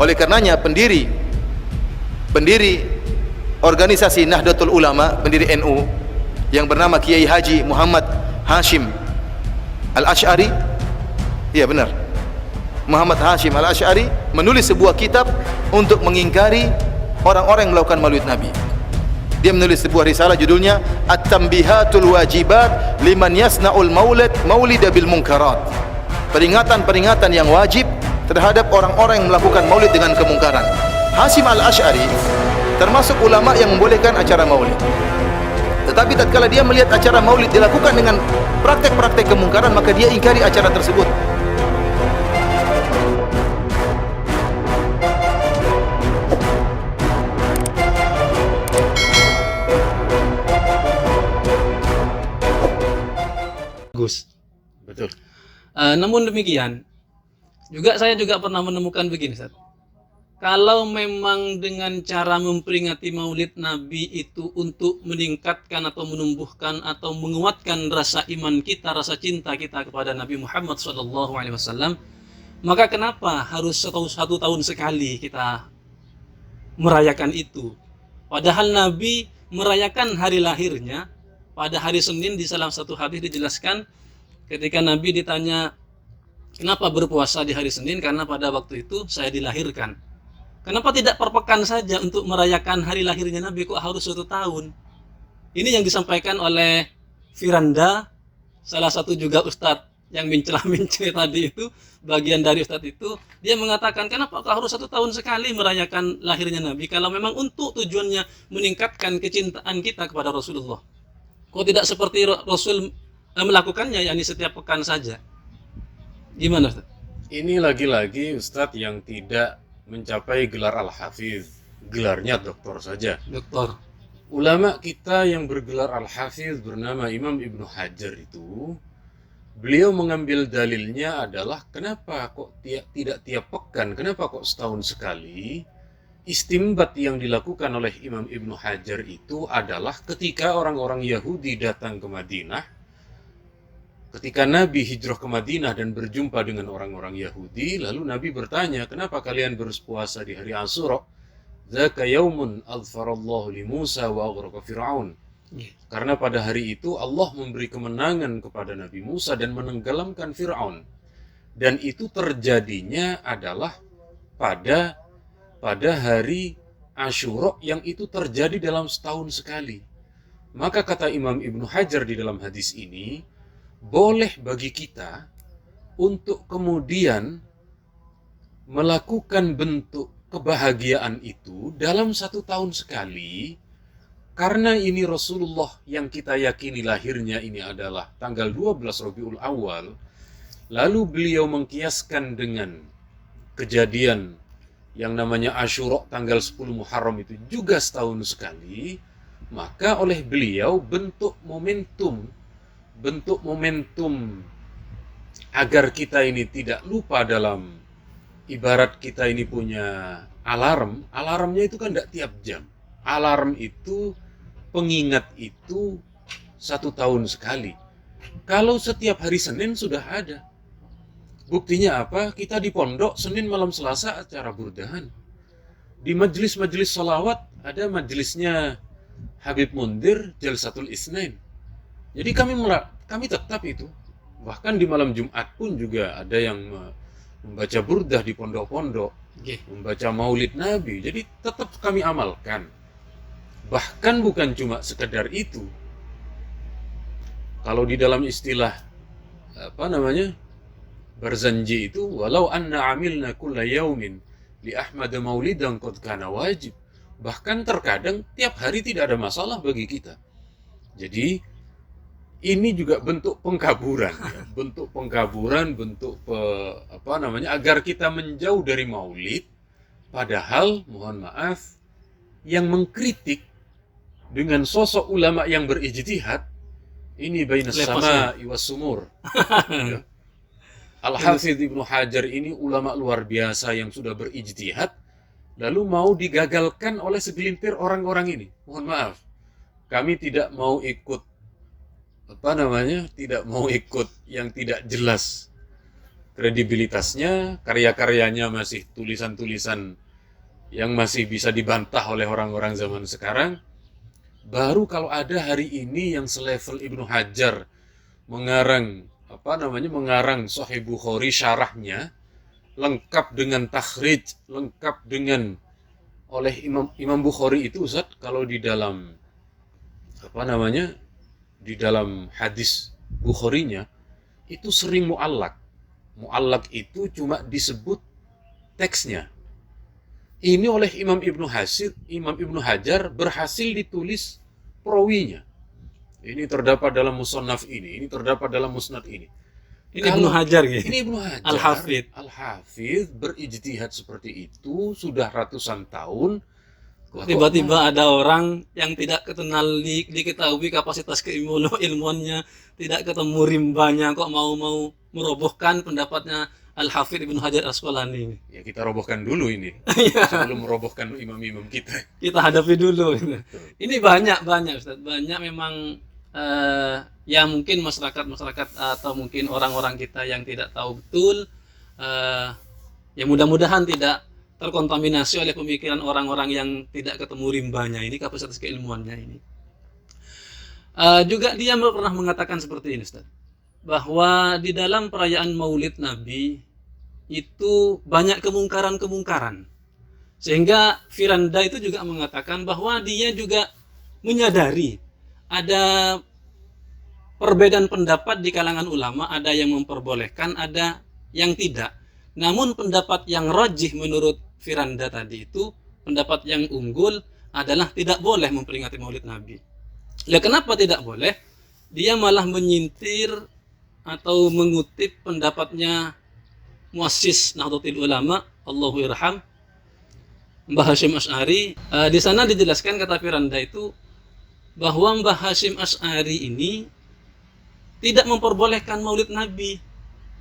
Oleh karenanya pendiri organisasi Nahdlatul Ulama, pendiri NU yang bernama Kiai Haji Muhammad Hashim Al-Asy'ari, iya benar, Muhammad Hashim Al-Asy'ari menulis sebuah kitab untuk mengingkari orang-orang yang melakukan maulid Nabi. Dia menulis sebuah risalah judulnya At-Tanbihatul Wajibat Liman Yasna'ul Maulida Bil Munkarat. Peringatan-peringatan yang wajib terhadap orang-orang yang melakukan maulid dengan kemungkaran. Hashim Al-Asy'ari termasuk ulama yang membolehkan acara maulid. Tetapi tatkala dia melihat acara maulid dilakukan dengan praktek-praktek kemungkaran, maka dia ingkari acara tersebut. Gus. Betul. Namun demikian, saya juga pernah menemukan begini, Ustaz. Kalau memang dengan cara memperingati Maulid Nabi itu untuk meningkatkan atau menumbuhkan atau menguatkan rasa iman kita, rasa cinta kita kepada Nabi Muhammad SAW, maka kenapa harus satu tahun sekali kita merayakan itu? Padahal Nabi merayakan hari lahirnya pada hari Senin. Di salah satu hadis dijelaskan ketika Nabi ditanya, kenapa berpuasa di hari Senin? Karena pada waktu itu saya dilahirkan. Kenapa tidak per pekan saja untuk merayakan hari lahirnya Nabi, kok harus 1 tahun? Ini yang disampaikan oleh Firanda, salah satu juga Ustadz yang mencela-mencela tadi itu, bagian dari Ustadz itu. Dia mengatakan, kenapa harus 1 tahun sekali merayakan lahirnya Nabi, kalau memang untuk tujuannya meningkatkan kecintaan kita kepada Rasulullah. Kok tidak seperti Rasul melakukannya, yakni setiap pekan saja? Gimana Ustaz? Ini lagi-lagi Ustadz yang tidak mencapai gelar Al-Hafiz, gelarnya doktor saja. Doktor. Ulama kita yang bergelar Al-Hafiz bernama Imam Ibnu Hajar itu, beliau mengambil dalilnya adalah kenapa kok tidak tiap pekan, kenapa kok setahun sekali. Istimbat yang dilakukan oleh Imam Ibnu Hajar itu adalah ketika orang-orang Yahudi datang ke Madinah, ketika Nabi hijrah ke Madinah dan berjumpa dengan orang-orang Yahudi, lalu Nabi bertanya, kenapa kalian berpuasa di hari Asyura? Zaka yaumun adfarallahu li Musa wa aghraqa Fir'aun. Karena pada hari itu Allah memberi kemenangan kepada Nabi Musa dan menenggelamkan Fir'aun. Dan itu terjadinya adalah pada hari Asyura, yang itu terjadi dalam setahun sekali. Maka kata Imam Ibnu Hajar di dalam hadis ini, boleh bagi kita untuk kemudian melakukan bentuk kebahagiaan itu dalam 1 tahun sekali, karena ini Rasulullah yang kita yakini lahirnya ini adalah tanggal 12 Rabiul Awal, lalu beliau mengkiaskan dengan kejadian yang namanya Asyura tanggal 10 Muharram itu juga setahun sekali, maka oleh beliau bentuk momentum agar kita ini tidak lupa. Dalam ibarat kita ini punya alarmnya itu kan tidak tiap jam. Alarm itu, pengingat itu 1 tahun sekali. Kalau setiap hari Senin sudah ada. Buktinya apa? Kita di pondok Senin malam Selasa acara burdahan. Di majelis-majelis sholawat ada majelisnya Habib Mundir Jalsatul Isnain. Jadi kami tetap itu. Bahkan di malam Jumat pun juga ada yang membaca burdah di pondok-pondok, membaca maulid Nabi. Jadi tetap kami amalkan. Bahkan bukan cuma sekedar itu. Kalau di dalam istilah Barzanji itu, walau anna amilna kulla yaumin li Ahmad maulidan qad kana wajib. Bahkan terkadang tiap hari tidak ada masalah bagi kita. Jadi ini juga bentuk pengkaburan, ya. Bentuk pengkaburan, agar kita menjauh dari maulid. Padahal, mohon maaf, yang mengkritik dengan sosok ulama yang berijtihad, ini bainas sama'i was sumur. Ya. Al-Hafidz Ibnu Hajar ini ulama luar biasa yang sudah berijtihad, lalu mau digagalkan oleh segelintir orang-orang ini. Mohon maaf, kami tidak mau ikut tidak mau ikut yang tidak jelas. kredibilitasnya, karya-karyanya masih tulisan-tulisan yang masih bisa dibantah oleh orang-orang zaman sekarang. Baru kalau ada hari ini yang selevel Ibnu Hajar mengarang mengarang Sahih Bukhari syarahnya lengkap dengan takhrij, lengkap dengan oleh Imam Bukhari itu Ustaz, kalau di dalam di dalam hadis Bukharinya itu sering muallak. Muallak itu cuma disebut teksnya. Ini oleh Imam Ibnu Hajar berhasil ditulis perawinya. Ini terdapat dalam musannaf ini terdapat dalam musnad ini. Ini Ibnu Hajar gitu. Ini Ibnu Hajar. Al-Hafidh berijtihad seperti itu sudah ratusan tahun. Tiba-tiba ada orang yang tidak diketahui kapasitas keilmuannya, tidak ketemu rimbanya, kok mau merobohkan pendapatnya Al-Hafidh Ibnu Hajar Asqalani. Ya kita robohkan dulu ini sebelum merobohkan imam-imam kita. Kita hadapi dulu. Ini banyak Ustaz. Banyak memang ya mungkin masyarakat atau mungkin orang-orang kita yang tidak tahu betul, ya mudah-mudahan tidak terkontaminasi oleh pemikiran orang-orang yang tidak ketemu rimbanya ini, kapasitas keilmuannya ini. Juga dia pernah mengatakan seperti ini Ustaz, bahwa di dalam perayaan Maulid Nabi itu banyak kemungkaran-kemungkaran, sehingga Firanda itu juga mengatakan bahwa dia juga menyadari ada perbedaan pendapat di kalangan ulama, ada yang memperbolehkan, ada yang tidak. Namun pendapat yang rajih menurut Firanda tadi itu, pendapat yang unggul adalah tidak boleh memperingati Maulid Nabi. Lah kenapa tidak boleh? Dia malah menyintir atau mengutip pendapatnya muassis Nahdlatul Ulama, Allahu irham, Mbah Hasyim Asy'ari. Di sana dijelaskan kata Firanda itu bahwa Mbah Hasyim Asy'ari ini tidak memperbolehkan Maulid Nabi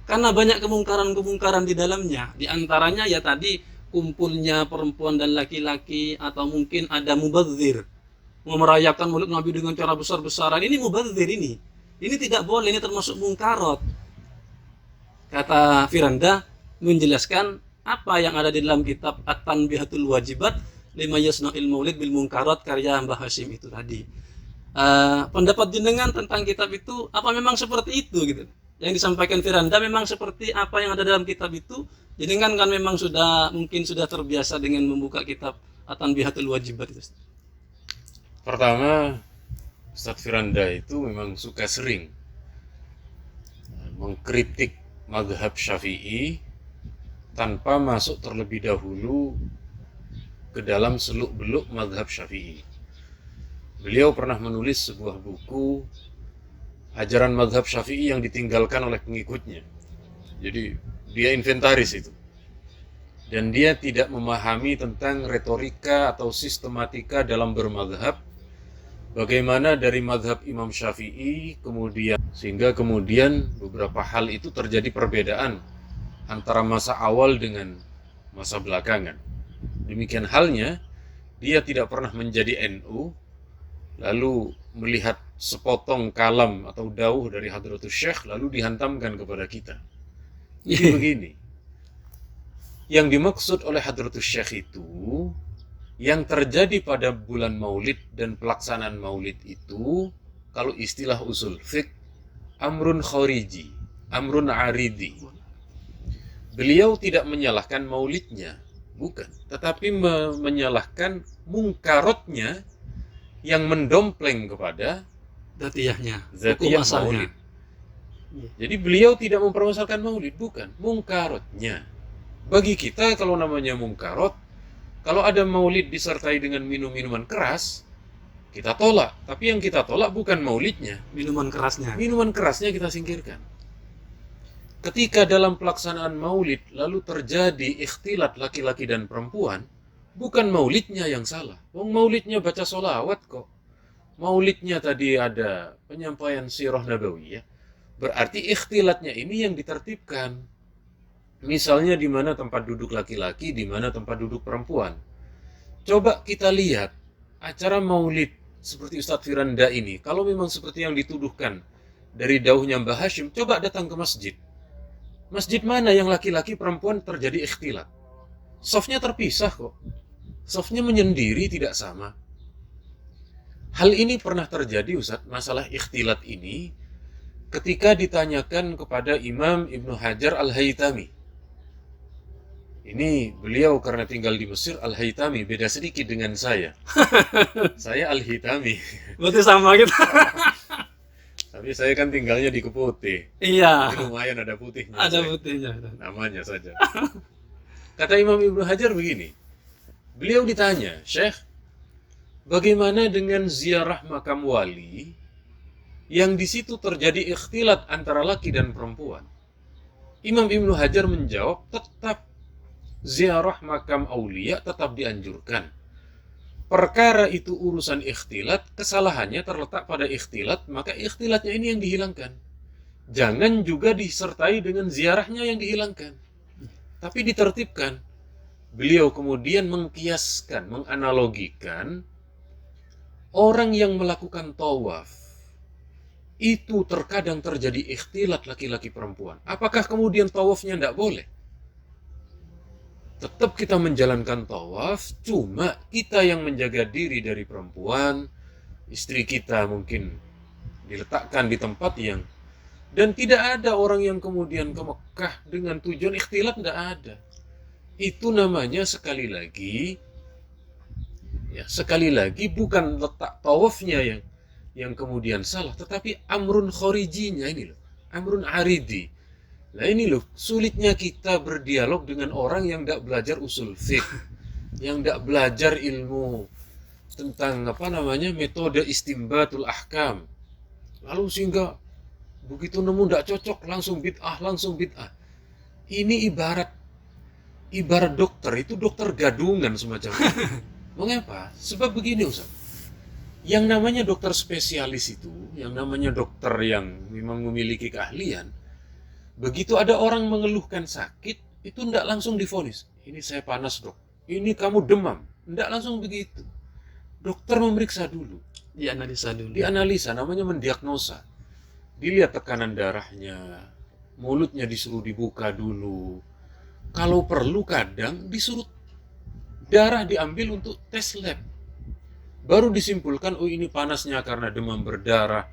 karena banyak kemungkaran-kemungkaran di dalamnya. Di antaranya ya tadi kumpulnya perempuan dan laki-laki, atau mungkin ada mubadzir, merayakan Maulid Nabi dengan cara besar-besaran. Ini mubadzir ini tidak boleh, ini termasuk mungkarat. Kata Firanda menjelaskan apa yang ada di dalam kitab At-Tanbihatul Wajibat lima yasna'il maulid bil mungkarat karya Mbah Hasyim itu tadi. Pendapat jenengan tentang kitab itu apa memang seperti itu gitu? Yang disampaikan Firanda memang seperti apa yang ada dalam kitab itu? Jenengan kan memang mungkin sudah terbiasa dengan membuka kitab At-Tanbihatul Wajibat itu. Pertama, Ustadz Firanda itu memang suka sering mengkritik mazhab Syafi'i tanpa masuk terlebih dahulu ke dalam seluk-beluk mazhab Syafi'i. Beliau pernah menulis sebuah buku ajaran mazhab Syafi'i yang ditinggalkan oleh pengikutnya. Jadi dia inventaris itu. Dan dia tidak memahami tentang retorika atau sistematika dalam bermazhab. Bagaimana dari mazhab Imam Syafi'i sehingga kemudian beberapa hal itu terjadi perbedaan antara masa awal dengan masa belakangan. Demikian halnya, dia tidak pernah menjadi NU, lalu melihat sepotong kalam atau dauh dari Hadratus Syekh lalu dihantamkan kepada kita. Jadi begini, yang dimaksud oleh Hadratus Syekh itu, yang terjadi pada bulan Maulid dan pelaksanaan Maulid itu, kalau istilah usul fiqh, amrun khariji, amrun aridi. Beliau tidak menyalahkan maulidnya, bukan, tetapi menyalahkan mungkarotnya yang mendompleng kepada zatiyah maulid. Jadi beliau tidak mempermasalahkan maulid, bukan, mungkarotnya. Bagi kita kalau namanya mungkarot, kalau ada maulid disertai dengan minum-minuman keras, kita tolak. Tapi yang kita tolak bukan maulidnya, minuman kerasnya. Minuman kerasnya kita singkirkan. Ketika dalam pelaksanaan maulid lalu terjadi ikhtilat laki-laki dan perempuan, bukan maulidnya yang salah. Wong maulidnya baca sholawat kok. Maulidnya tadi ada penyampaian sirah nabawiyah. Berarti ikhtilatnya ini yang ditertibkan. Misalnya di mana tempat duduk laki-laki, di mana tempat duduk perempuan. Coba kita lihat acara maulid seperti Ustadz Firanda ini. Kalau memang seperti yang dituduhkan dari dauhnya Mbah Hasyim, coba datang ke masjid. Masjid mana yang laki-laki perempuan terjadi ikhtilat? Shafnya terpisah kok. Shafnya menyendiri, tidak sama. Hal ini pernah terjadi, Ustaz, masalah ikhtilat ini, ketika ditanyakan kepada Imam Ibnu Hajar Al-Haytami. Ini beliau karena tinggal di Mesir, Al-Haytami, beda sedikit dengan saya. Saya Al-Hitami. Berarti sama kita. Tapi saya kan tinggalnya di Keputih. Iya. Jadi lumayan ada putihnya. Ada saya. putihnya. Namanya saja. Kata Imam Ibnu Hajar begini. Beliau ditanya, Syekh, bagaimana dengan ziarah makam wali yang di situ terjadi ikhtilat antara laki dan perempuan? Imam Ibnu Hajar menjawab, tetap ziarah makam aulia tetap dianjurkan. Perkara itu urusan ikhtilat, kesalahannya terletak pada ikhtilat, maka ikhtilatnya ini yang dihilangkan. Jangan juga disertai dengan ziarahnya yang dihilangkan, tapi ditertibkan. Beliau kemudian mengkiaskan, menganalogikan orang yang melakukan tawaf itu terkadang terjadi ikhtilat laki-laki perempuan. Apakah kemudian tawafnya tidak boleh? Tetap kita menjalankan tawaf, cuma kita yang menjaga diri dari perempuan, istri kita mungkin diletakkan di tempat yang, dan tidak ada orang yang kemudian ke Mekah dengan tujuan ikhtilat, tidak ada. Itu namanya sekali lagi bukan letak tawafnya yang kemudian salah, tetapi amrun khorijinya ini loh, amrun aridi. Nah ini loh, sulitnya kita berdialog dengan orang yang tidak belajar usul fiqh, yang tidak belajar ilmu tentang metode istimbatul ahkam. Lalu sehingga begitu nemu tidak cocok langsung bid'ah. Ini ibarat dokter, itu dokter gadungan semacam itu. Mengapa? Sebab begini, Ustaz. Yang namanya dokter spesialis itu, yang namanya dokter yang memang memiliki keahlian, begitu ada orang mengeluhkan sakit, itu tidak langsung divonis. Ini saya panas, dok. Ini kamu demam. Tidak langsung begitu. Dokter memeriksa dulu. Dianalisa, namanya mendiagnosa. Dilihat tekanan darahnya, mulutnya disuruh dibuka dulu. Kalau perlu kadang disuruh darah diambil untuk tes lab. Baru disimpulkan, oh ini panasnya karena demam berdarah,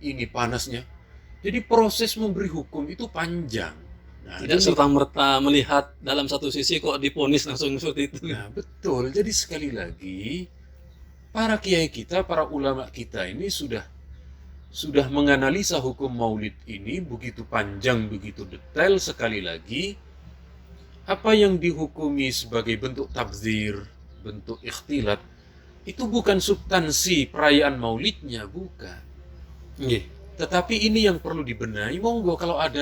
ini panasnya. Jadi proses memberi hukum itu panjang. Nah, Tidak serta-merta melihat dalam satu sisi kok diponis langsung seperti itu. Nah, betul. Jadi sekali lagi, para kiai kita, para ulama kita ini sudah menganalisa hukum maulid ini begitu panjang, begitu detail. Sekali lagi, apa yang dihukumi sebagai bentuk tabzir, bentuk ikhtilat, itu bukan substansi perayaan maulidnya, bukan. Tetapi ini yang perlu dibenahi. Monggo kalau ada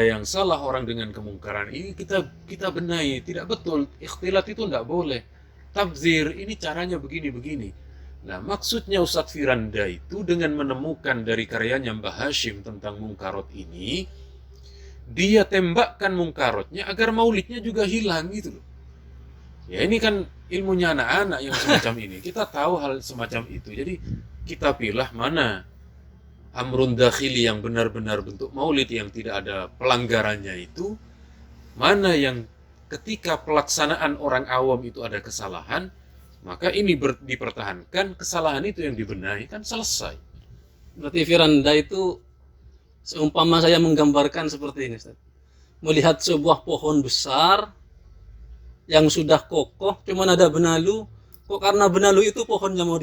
yang salah orang dengan kemungkaran ini kita benahi. Tidak betul, ikhtilat itu tidak boleh. Tabzir ini caranya begini. Nah, maksudnya Ustadz Firanda itu dengan menemukan dari karyanya Mbah Hashim tentang mungkarot ini, dia tembakkan mungkarotnya agar maulidnya juga hilang gitu loh. Ya ini kan ilmunya anak-anak yang semacam ini. Kita tahu hal semacam itu. Jadi kita pilih mana amrun dakhili yang benar-benar bentuk maulid yang tidak ada pelanggarannya itu, mana yang ketika pelaksanaan orang awam itu ada kesalahan, maka ini dipertahankan, kesalahan itu yang dibenahi, kan selesai. Berarti Firanda itu seumpama saya menggambarkan seperti ini, Ustaz. Melihat sebuah pohon besar yang sudah kokoh, cuman ada benalu, kok karena benalu itu pohonnya mau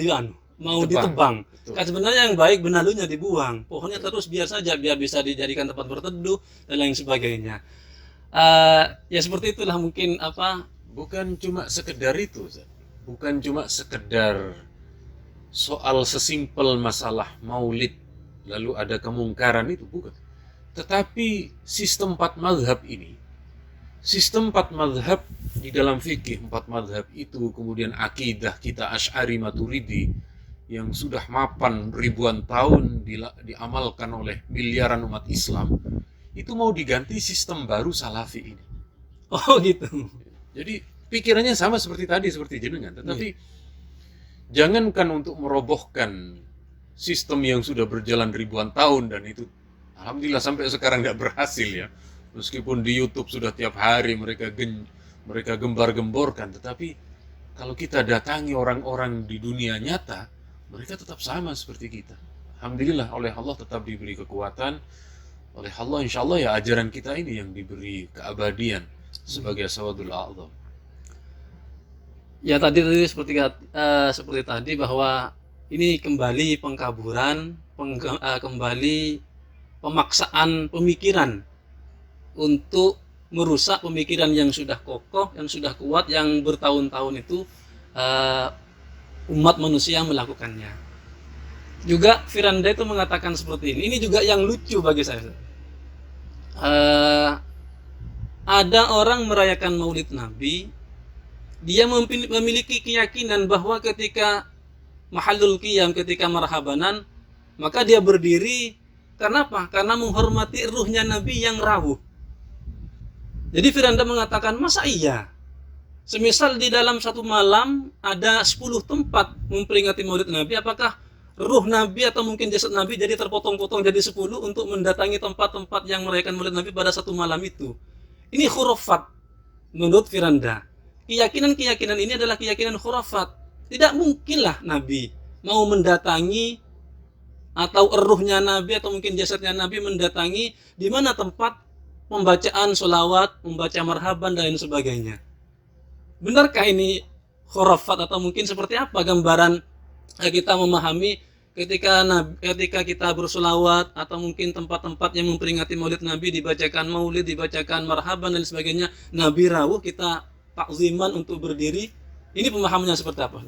ditebang. Kan sebenarnya yang baik benalunya dibuang, pohonnya terus biar saja, biar bisa dijadikan tempat berteduh dan lain sebagainya. Ya seperti itulah mungkin bukan cuma sekedar itu, bukan cuma sekedar soal sesimpel masalah maulid lalu ada kemungkaran itu, bukan. Tetapi sistem 4 mazhab ini, sistem 4 mazhab di dalam fikih, 4 mazhab itu, kemudian akidah kita Asy'ari Maturidi yang sudah mapan ribuan tahun diamalkan oleh miliaran umat Islam, itu mau diganti sistem baru Salafi ini. Oh gitu. Jadi pikirannya sama seperti tadi, seperti jenengan, tetapi jangankan untuk merobohkan sistem yang sudah berjalan ribuan tahun dan itu Alhamdulillah sampai sekarang tidak berhasil ya. Meskipun di YouTube sudah tiap hari mereka gembar-gemborkan, tetapi kalau kita datangi orang-orang di dunia nyata, mereka tetap sama seperti kita. Alhamdulillah oleh Allah tetap diberi kekuatan. Oleh Allah insya Allah ya ajaran kita ini yang diberi keabadian sebagai sawadul a'zam. Ya tadi seperti tadi bahwa ini kembali pengkaburan, kembali pemaksaan pemikiran untuk merusak pemikiran yang sudah kokoh, yang sudah kuat, yang bertahun-tahun itu umat manusia melakukannya. Juga Firanda itu mengatakan seperti ini. Ini juga yang lucu bagi saya. Ada orang merayakan Maulid Nabi, dia memiliki keyakinan bahwa ketika mahallul qiyam, ketika marhabanan, maka dia berdiri karena apa? Karena menghormati ruhnya Nabi yang rawuh. Jadi Firanda mengatakan, masa iya? Semisal di dalam satu malam ada 10 tempat memperingati Maulid Nabi, apakah ruh Nabi atau mungkin jasad Nabi jadi terpotong-potong jadi 10 untuk mendatangi tempat-tempat yang merayakan Maulid Nabi pada satu malam itu? Ini khurafat menurut Firanda. Keyakinan-keyakinan ini adalah keyakinan khurafat. Tidak mungkinlah Nabi mau mendatangi atau ruhnya Nabi atau mungkin jasadnya Nabi mendatangi di mana tempat pembacaan sholawat, membaca marhaban dan lain sebagainya. Benarkah ini khurafat atau mungkin seperti apa gambaran kita memahami ketika kita bersolawat atau mungkin tempat-tempat yang memperingati Maulid Nabi dibacakan Maulid, dibacakan marhaban dan sebagainya, Nabi rawuh, kita takziman untuk berdiri. Ini pemahamannya seperti apa?